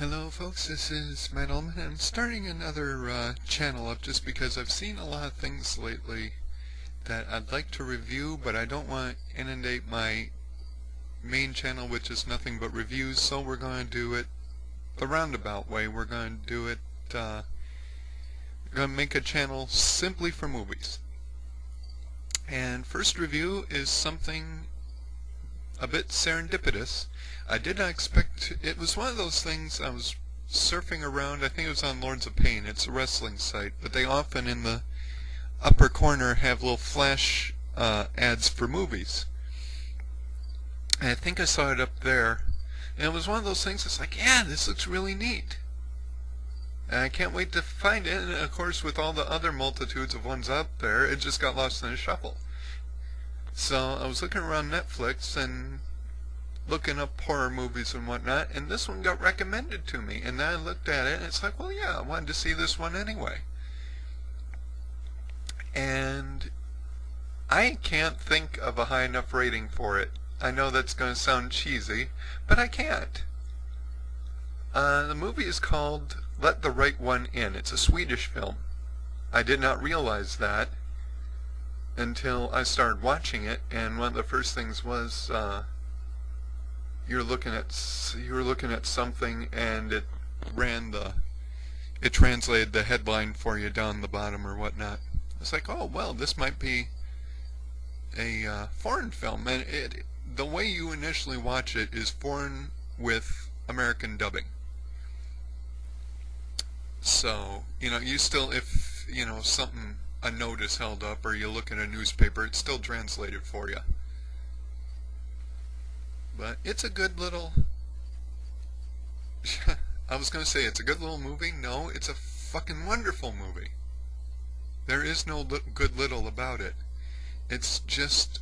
Hello folks, this is Matt Ullman. I'm starting another channel up just because I've seen a lot of things lately that I'd like to review, but I don't want to inundate my main channel, which is nothing but reviews, so we're going to do it the roundabout way. We're going to do it, we're going to make a channel simply for movies. And first review is something a bit serendipitous. I did not expect, it was one of those things. I was surfing around, I think it was on Lords of Pain, it's a wrestling site, but they often in the upper corner have little flash ads for movies. And I think I saw it up there, and it was one of those things that's like, yeah, this looks really neat. And I can't wait to find it, and of course with all the other multitudes of ones out there, it just got lost in the shuffle. So I was looking around Netflix and looking up horror movies and whatnot, and this one got recommended to me, and then I looked at it and it's like, well, yeah, I wanted to see this one anyway. And I can't think of a high enough rating for it. I know that's going to sound cheesy, but I can't. The movie is called Let the Right One In. It's a Swedish film. I did not realize that until I started watching it, and one of the first things was you were looking at something, and it translated the headline for you down the bottom or whatnot. It's like, oh well, this might be a foreign film, and the way you initially watch it is foreign with American dubbing. So you still, if a note is held up or you look at a newspaper, it's still translated for you. But it's a good little I was going to say it's a good little movie. No, it's a fucking wonderful movie. There is no good little about it. It's just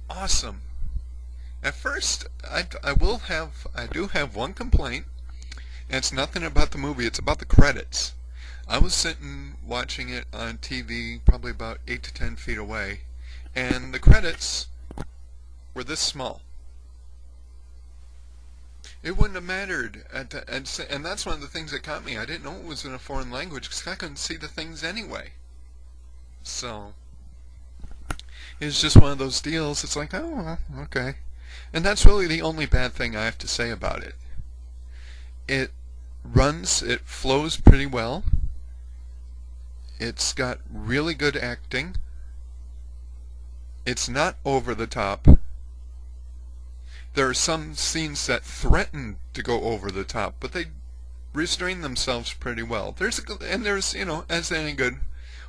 awesome. At first, I do have one complaint, and it's nothing about the movie, it's about the credits. I was sitting watching it on TV probably about 8 to 10 feet away, and the credits were this small. It wouldn't have mattered, and that's one of the things that caught me. I didn't know it was in a foreign language because I couldn't see the things anyway. So it's just one of those deals. It's like, oh, well, okay. And that's really the only bad thing I have to say about it. It flows pretty well. It's got really good acting. It's not over the top. There are some scenes that threaten to go over the top, but they restrain themselves pretty there's as any good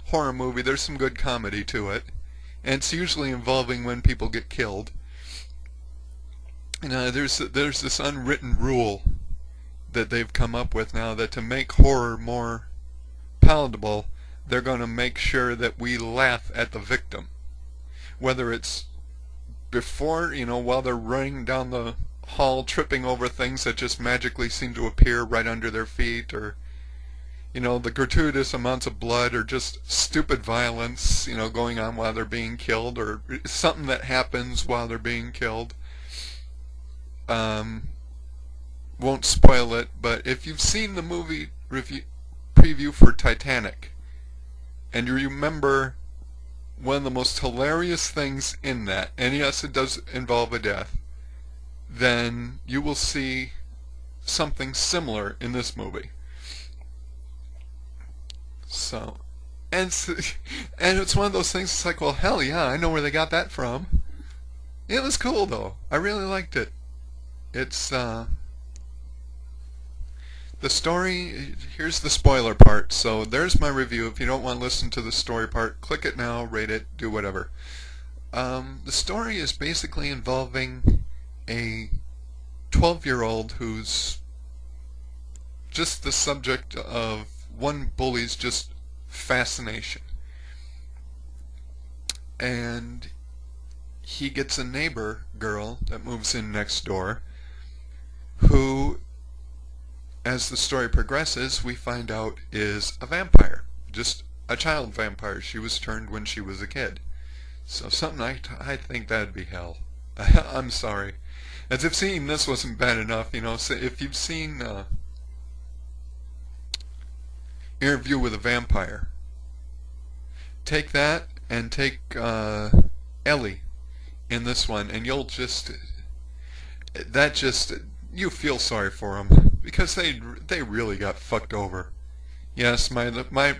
horror movie, there's some good comedy to it, and it's usually involving when people get killed. There's this unwritten rule that they've come up with now, that to make horror more palatable, they're going to make sure that we laugh at the victim, whether it's before, while they're running down the hall tripping over things that just magically seem to appear right under their feet, or the gratuitous amounts of blood, or just stupid violence going on while they're being killed, or something that happens while they're being killed. Won't spoil it, but if you've seen the movie preview for Titanic, and you remember one of the most hilarious things in that, and yes, it does involve a death, then you will see something similar in this movie. So, and it's one of those things, it's like, well, hell yeah, I know where they got that from. It was cool, though. I really liked it. It's, the story, here's the spoiler part, so there's my review. If you don't want to listen to the story part, click it now, rate it, do whatever. The story is basically involving a 12-year-old who's just the subject of one bully's just fascination. And he gets a neighbor girl that moves in next door, who, as the story progresses, we find out is a vampire. Just a child vampire. She was turned when she was a kid. So something I think that'd be hell. I'm sorry. As if seeing this wasn't bad enough, so if you've seen Interview with a Vampire. Take that and take Ellie in this one, and you'll just you feel sorry for them because they really got fucked over. Yes, my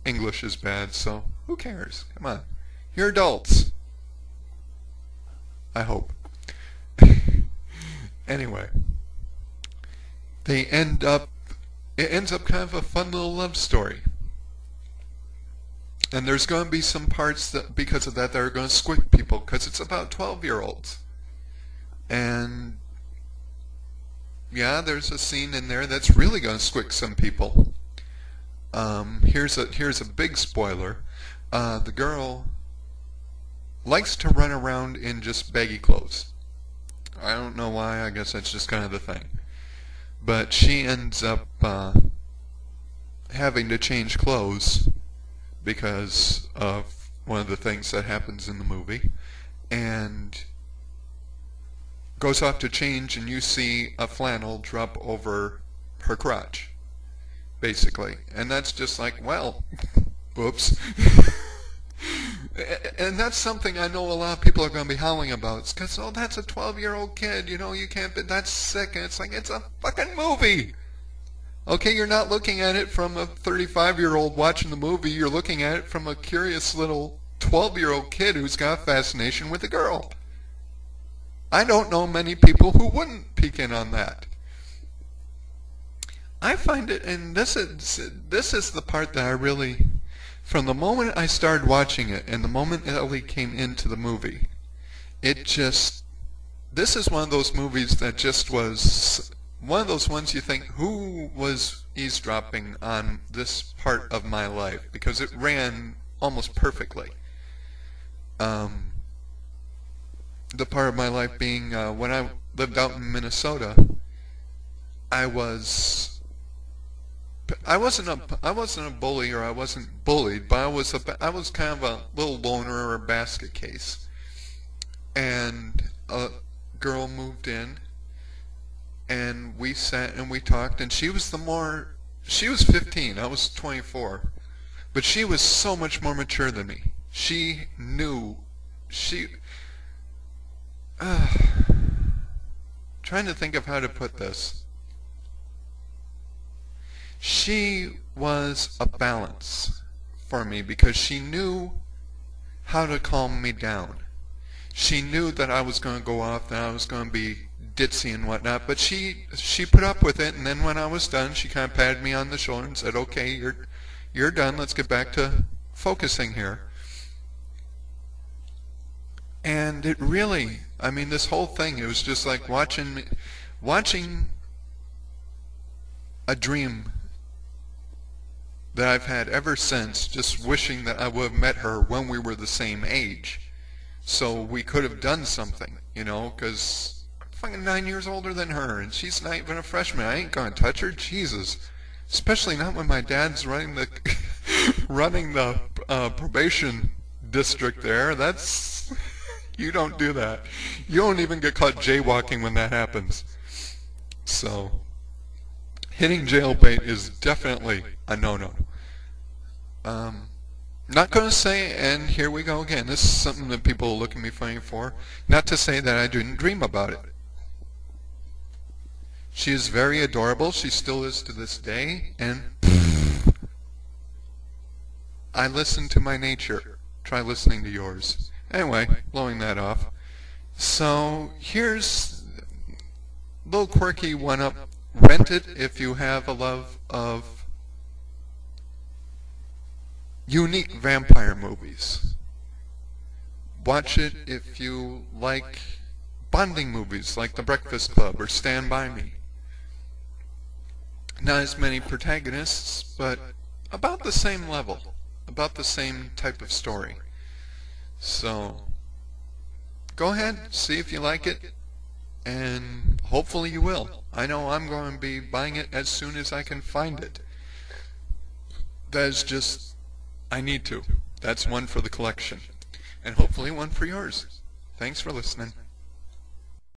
English is bad, so who cares? Come on, you're adults. I hope. Anyway, it ends up kind of a fun little love story. And there's going to be some parts that, because of that, are going to squick people, because it's about 12-year-olds. And yeah, there's a scene in there that's really going to squick some people. Here's a big spoiler. The girl likes to run around in just baggy clothes. I don't know why. I guess that's just kind of the thing. But she ends up having to change clothes because of one of the things that happens in the movie, and goes off to change, and you see a flannel drop over her crotch, basically. And that's just like, well, whoops. And that's something I know a lot of people are going to be howling about. It's because, oh, that's a 12-year-old kid, you know, you can't, that's sick. And it's like, it's a fucking movie. Okay, you're not looking at it from a 35-year-old watching the movie. You're looking at it from a curious little 12-year-old kid who's got a fascination with a girl. I don't know many people who wouldn't peek in on that. I find it, and this is the part that I really, from the moment I started watching it and the moment Ellie came into the movie, this is one of those movies that just was one of those ones you think, who was eavesdropping on this part of my life? Because it ran almost perfectly. The part of my life being when I lived out in Minnesota, I wasn't a bully, or I wasn't bullied, but I was kind of a little loner or a basket case. And a girl moved in, and we sat and we talked, and she was 15, I was 24, but she was so much more mature than me. She knew, trying to think of how to put this. She was a balance for me because she knew how to calm me down. She knew that I was going to go off and I was going to be ditzy and whatnot, but she put up with it, and then when I was done, she kind of patted me on the shoulder and said, okay, you're done, let's get back to focusing here. And it really, I mean, this whole thing, it was just like watching a dream that I've had ever since, just wishing that I would have met her when we were the same age, so we could have done something, you know, because I'm fucking 9 years older than her, and she's not even a freshman. I ain't gonna touch her, Jesus. Especially not when my dad's running the probation district there. That's, you don't do that. You don't even get caught jaywalking when that happens. So hitting jailbait is definitely a no-no. Not going to say, and here we go again, this is something that people look at me funny for, not to say that I didn't dream about it. She is very adorable, she still is to this day, and I listen to my nature. Try listening to yours. Anyway, blowing that off. So here's a little quirky one-up. Rent it if you have a love of unique vampire movies. Watch it if you like bonding movies like The Breakfast Club or Stand By Me. Not as many protagonists, but about the same level, about the same type of story. So go ahead, see if you like it, and hopefully you will. I know I'm going to be buying it as soon as I can find it. That is just, I need to. That's one for the collection. And hopefully one for yours. Thanks for listening.